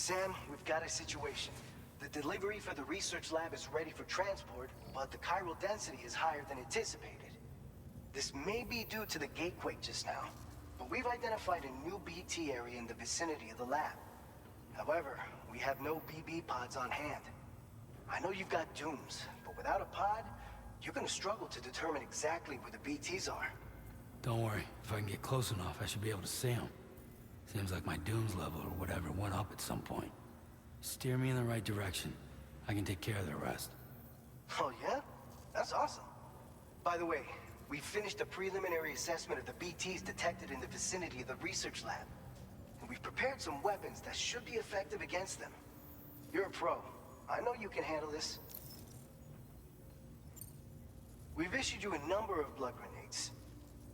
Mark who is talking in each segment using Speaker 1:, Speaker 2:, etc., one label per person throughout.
Speaker 1: Sam, we've got a situation. The delivery for the research lab is ready for transport, but the chiral density is higher than anticipated. This may be due to the gatequake just now, but we've identified a new BT area in the vicinity of the lab. However, we have no BB pods on hand. I know you've got dooms, but without a pod, you're gonna struggle to determine exactly where the BTs are.
Speaker 2: Don't worry, if I can get close enough, I should be able to see them. Seems like my dooms level or whatever went up at some point. Steer me in the right direction. I can take care of the rest.
Speaker 1: Oh yeah? That's awesome. By the way, we finished a preliminary assessment of the BTs detected in the vicinity of the research lab. And we've prepared some weapons that should be effective against them. You're a pro. I know you can handle this. We've issued you a number of blood grenades.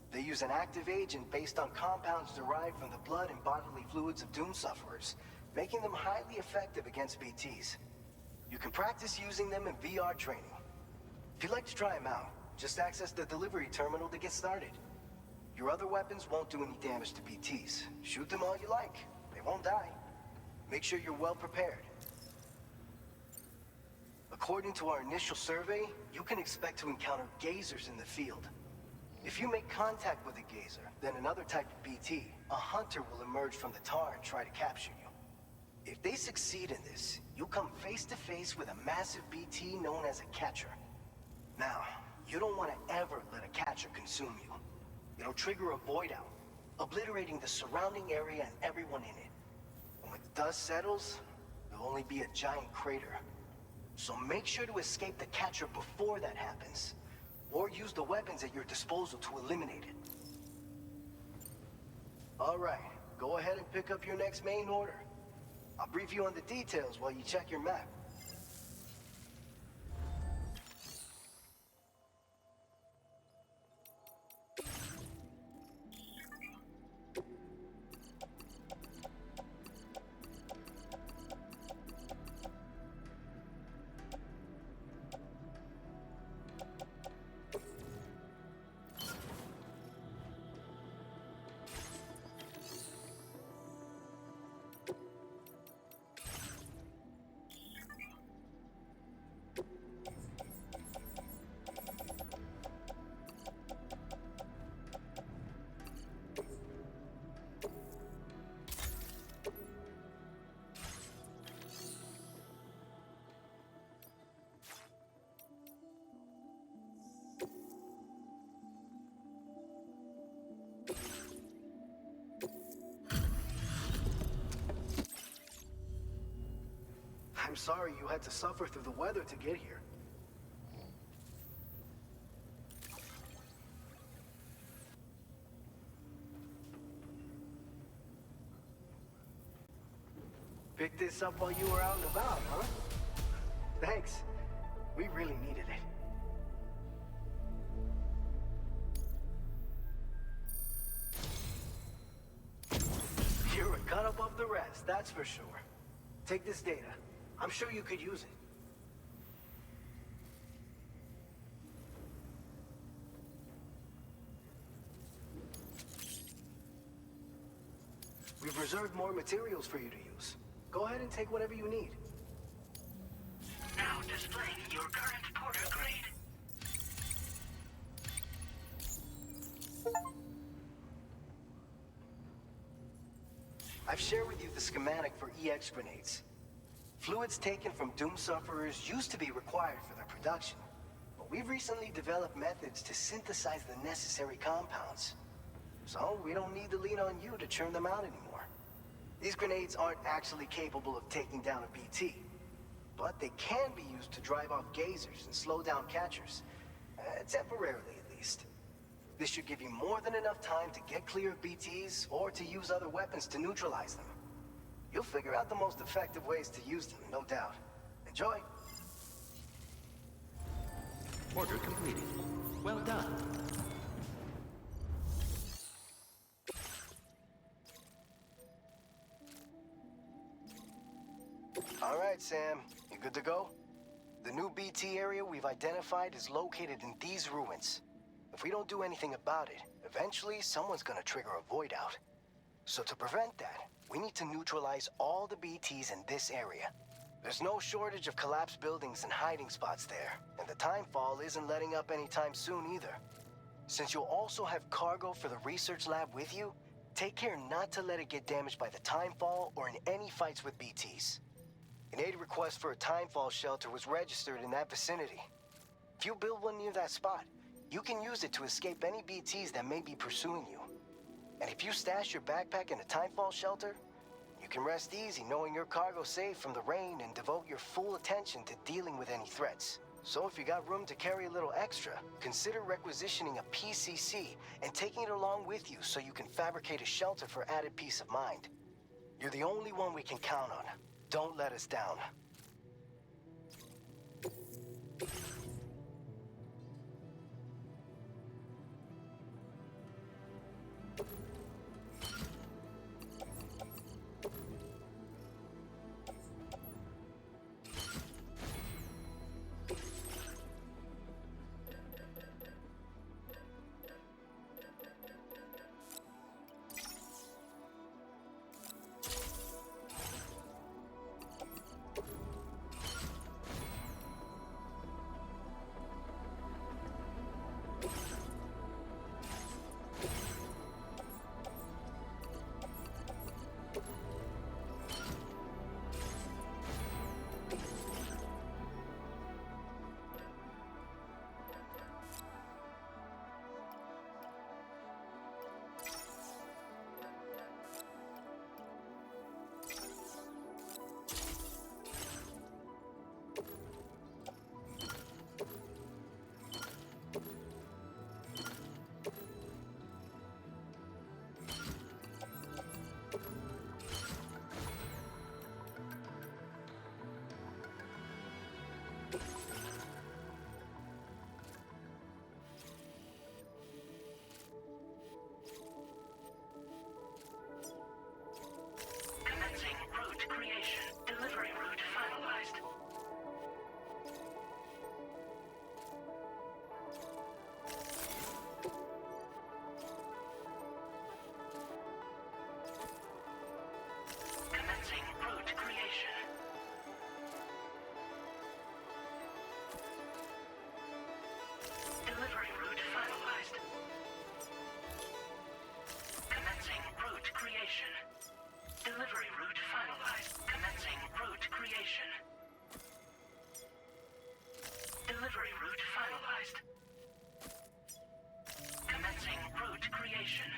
Speaker 1: They use an active agent based on compounds derived from the blood and bodily fluids of Doom sufferers, making them highly effective against BTs. You can practice using them in VR training. If you'd like to try them out, just access the delivery terminal to get started. Your other weapons won't do any damage to BTs. Shoot them all you like. They won't die. Make sure you're well prepared. According to our initial survey, you can expect to encounter gazers in the field. If you make contact with a gazer, then another type of BT, a hunter will emerge from the tar and try to capture you. If they succeed in this, you'll come face to face with a massive BT known as a catcher. Now, you don't want to ever let a catcher consume you. It'll trigger a void out, obliterating the surrounding area and everyone in it. And when the dust settles, there'll only be a giant crater. So make sure to escape the catcher before that happens, or use the weapons at your disposal to eliminate it. All right, go ahead and pick up your next main order. I'll brief you on the details while you check your map. I'm sorry you had to suffer through the weather to get here. Picked this up while you were out and about, huh? Thanks. We really needed it. You're a cut above the rest, that's for sure. Take this data. I'm sure you could use it. We've reserved more materials for you to use. Go ahead and take whatever you need.
Speaker 3: Now displaying your current porter grade.
Speaker 1: I've shared with you the schematic for EX grenades. Fluids taken from Doom sufferers used to be required for their production, but we've recently developed methods to synthesize the necessary compounds. So we don't need to lean on you to churn them out anymore. These grenades aren't actually capable of taking down a BT, but they can be used to drive off gazers and slow down catchers, temporarily at least. This should give you more than enough time to get clear of BTs or to use other weapons to neutralize them. You'll figure out the most effective ways to use them, no doubt. Enjoy!
Speaker 4: Order completed. Well done.
Speaker 1: All right, Sam. You good to go? The new BT area we've identified is located in these ruins. If we don't do anything about it, eventually someone's gonna trigger a void out. So to prevent that, We need to neutralize all the BTs in this area. There's no shortage of collapsed buildings and hiding spots there, and the timefall isn't letting up anytime soon either. Since you'll also have cargo for the research lab with you, take care not to let it get damaged by the timefall or in any fights with BTs. An aid request for a timefall shelter was registered in that vicinity. If you build one near that spot, you can use it to escape any BTs that may be pursuing you. And if you stash your backpack in a timefall shelter, you can rest easy knowing your cargo's safe from the rain and devote your full attention to dealing with any threats. So if you got room to carry a little extra, consider requisitioning a PCC and taking it along with you so you can fabricate a shelter for added peace of mind. You're the only one we can count on. Don't let us down.
Speaker 3: Commencing route creation. Delivery route finalized. Commencing route creation. Delivery route finalized. Commencing route creation. Delivery route finalized. Commencing route creation. Delivery route finalized. Commencing route creation.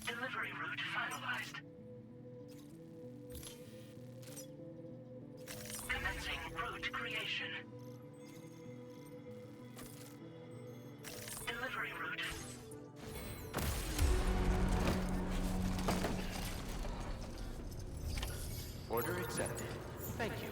Speaker 3: Delivery route finalized. Commencing route creation. Delivery route.
Speaker 4: Order accepted. Thank you.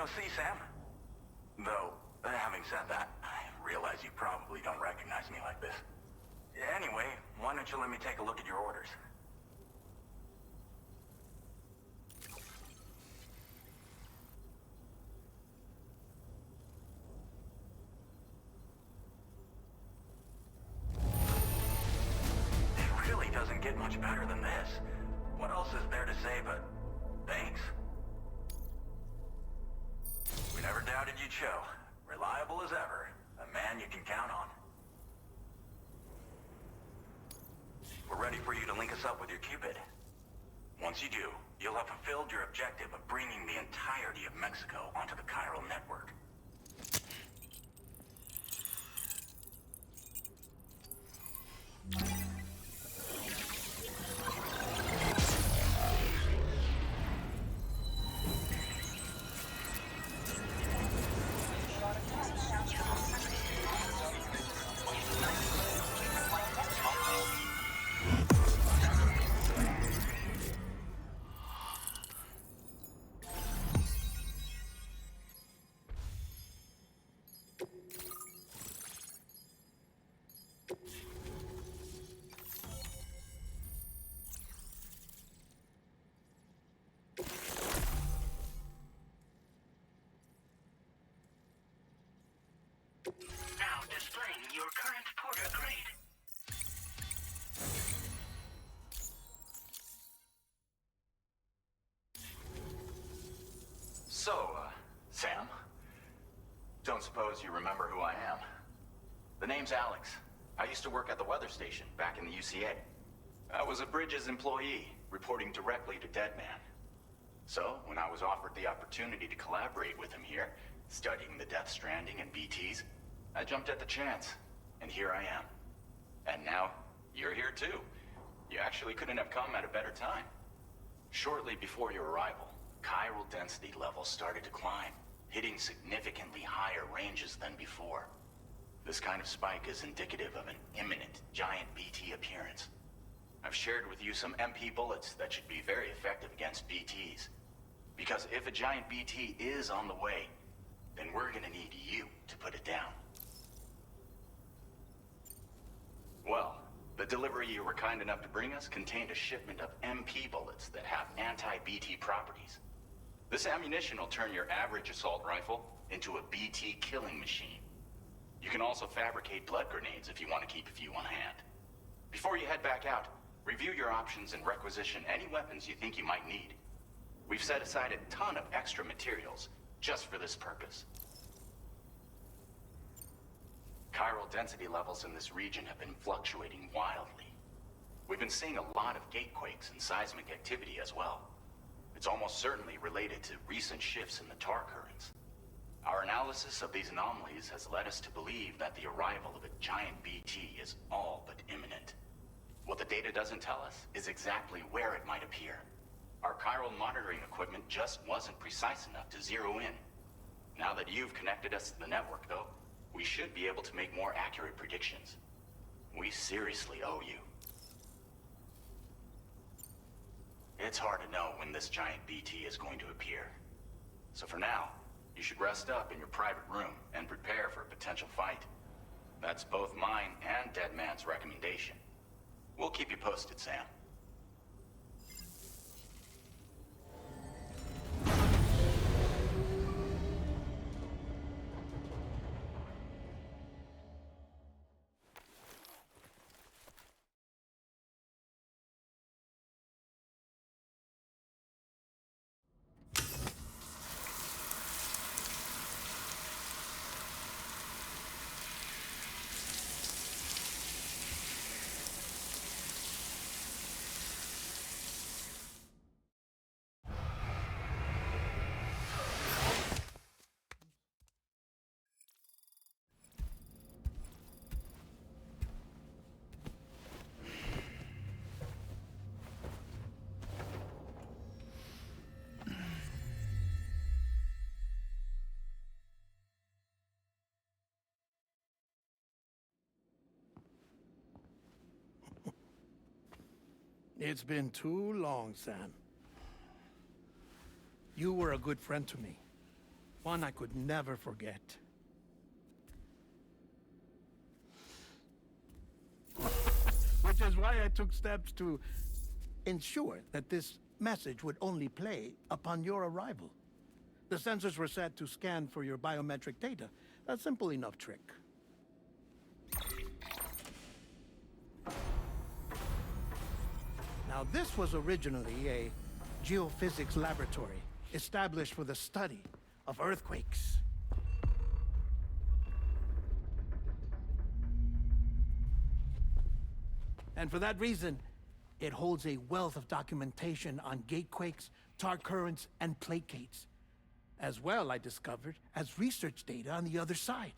Speaker 3: see, Sam? Though, having said that, I realize you probably don't recognize me like this. Anyway, why don't you let me take a look at your orders? It really doesn't get much better than this. What else is there to say but thanks? We never doubted you'd show. Reliable as ever. A man you can count on. We're ready for you to link us up with your Cupid. Once you do, you'll have fulfilled your objective of bringing the entirety of Mexico onto the chiral network. Now displaying your current porter grade.
Speaker 5: So, Sam? Don't suppose you remember who I am? The name's Alex. I used to work at the weather station back in the UCA. I was a Bridges employee, reporting directly to Deadman. So, when I was offered the opportunity to collaborate with him here, studying the Death Stranding and BTs, I jumped at the chance, and here I am. And now, you're here too. You actually couldn't have come at a better time. Shortly before your arrival, chiral density levels started to climb, hitting significantly higher ranges than before. This kind of spike is indicative of an imminent giant BT appearance. I've shared with you some MP bullets that should be very effective against BTs. Because if a giant BT is on the way, then we're gonna need you to put it down. Well, the delivery you were kind enough to bring us contained a shipment of MP bullets that have anti-BT properties. This ammunition will turn your average assault rifle into a BT killing machine. You can also fabricate blood grenades if you want to keep a few on hand. Before you head back out, review your options and requisition any weapons you think you might need. We've set aside a ton of extra materials just for this purpose. Chiral density levels in this region have been fluctuating wildly. We've been seeing a lot of gatequakes and seismic activity as well. It's almost certainly related to recent shifts in the tar currents. Our analysis of these anomalies has led us to believe that the arrival of a giant BT is all but imminent. What the data doesn't tell us is exactly where it might appear. Our chiral monitoring equipment just wasn't precise enough to zero in. Now that you've connected us to the network, though, we should be able to make more accurate predictions. We seriously owe you. It's hard to know when this giant BT is going to appear. So for now, you should rest up in your private room and prepare for a potential fight. That's both mine and Deadman's recommendation. We'll keep you posted, Sam.
Speaker 6: It's been too long, Sam. You were a good friend to me. One I could never forget. Which is why I took steps to ensure that this message would only play upon your arrival. The sensors were set to scan for your biometric data. A simple enough trick. Now, this was originally a geophysics laboratory established for the study of earthquakes. And for that reason, it holds a wealth of documentation on gatequakes, tar currents, and placates. As well, I discovered, as research data on the other side.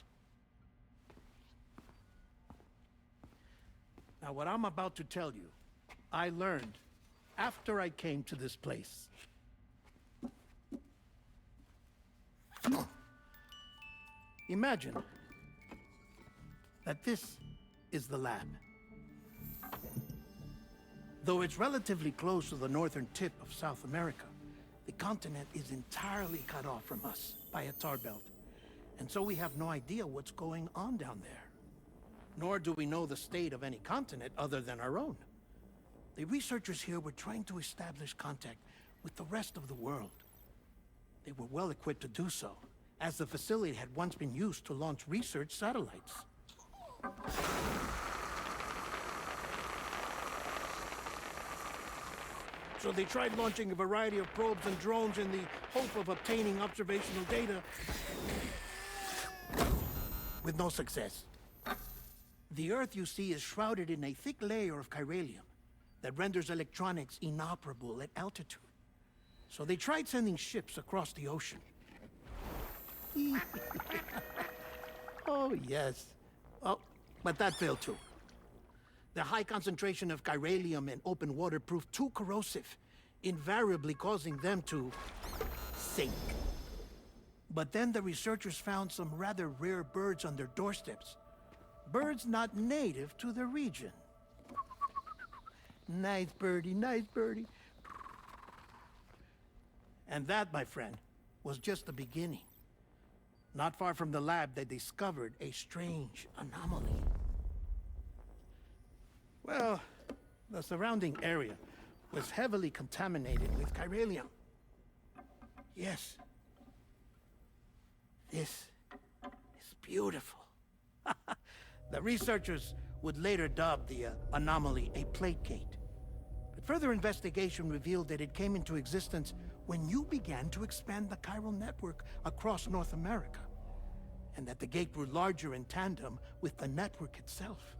Speaker 6: Now, what I'm about to tell you, I learned after I came to this place. Imagine that this is the lab. Though it's relatively close to the northern tip of South America, the continent is entirely cut off from us by a tar belt. And so we have no idea what's going on down there. Nor do we know the state of any continent other than our own. The researchers here were trying to establish contact with the rest of the world. They were well equipped to do so, as the facility had once been used to launch research satellites. So they tried launching a variety of probes and drones in the hope of obtaining observational data, with no success. The Earth, you see, is shrouded in a thick layer of chiralium that renders electronics inoperable at altitude. So they tried sending ships across the ocean. Oh, yes. Oh, but that failed too. The high concentration of chiralium in open water proved too corrosive, invariably causing them to sink. But then the researchers found some rather rare birds on their doorsteps. Birds not native to the region. Nice birdie, nice birdie. And that, my friend, was just the beginning. Not far from the lab, they discovered a strange anomaly. Well, the surrounding area was heavily contaminated with chiralium. Yes. This is beautiful. The researchers would later dub the anomaly a plate gate. But further investigation revealed that it came into existence when you began to expand the chiral network across North America, and that the gate grew larger in tandem with the network itself.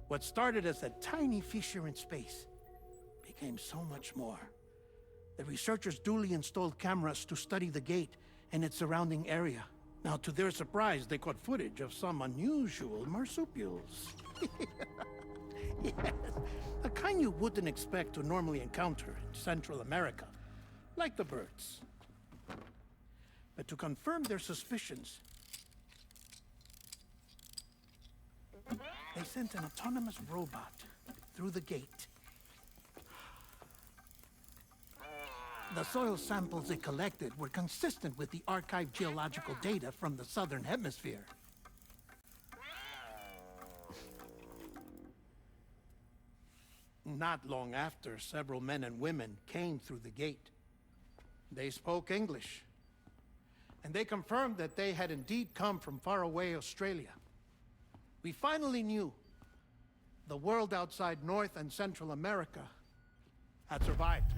Speaker 6: What started as a tiny fissure in space became so much more. The researchers duly installed cameras to study the gate and its surrounding area. Now, to their surprise, they caught footage of some unusual marsupials. Yes, the kind you wouldn't expect to normally encounter in Central America, like the birds. But to confirm their suspicions, they sent an autonomous robot through the gate. The soil samples it collected were consistent with the archived geological data from the southern hemisphere. Not long after, several men and women came through the gate. They spoke English, and they confirmed that they had indeed come from faraway Australia. We finally knew the world outside North and Central America had survived.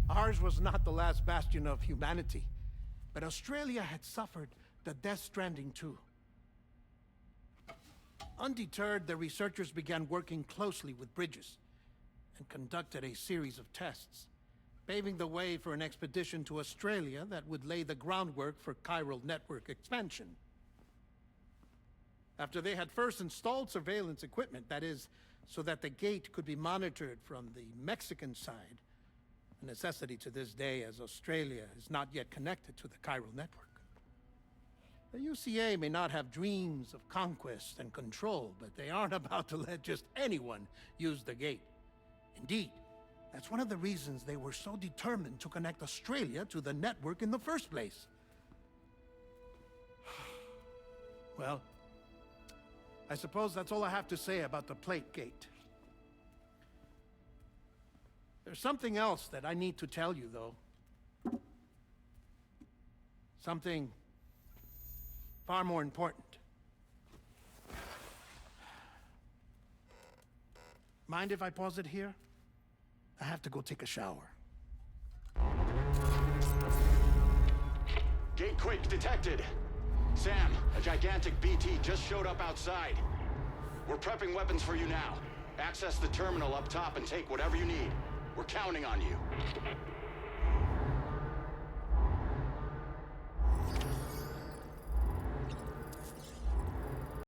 Speaker 6: Ours was not the last bastion of humanity, but Australia had suffered the death stranding too. Undeterred, the researchers began working closely with Bridges and conducted a series of tests, paving the way for an expedition to Australia that would lay the groundwork for chiral network expansion. After they had first installed surveillance equipment, that is, so that the gate could be monitored from the Mexican side, a necessity to this day as Australia is not yet connected to the chiral network. The UCA may not have dreams of conquest and control, but they aren't about to let just anyone use the gate. Indeed, that's one of the reasons they were so determined to connect Australia to the network in the first place. Well, I suppose that's all I have to say about the plate gate. There's something else that I need to tell you, though. Something far more important. Mind if I pause it here? I have to go take a shower.
Speaker 7: Gate quake detected. Sam, a gigantic BT just showed up outside. We're prepping weapons for you now. Access the terminal up top and take whatever you need. We're counting on you.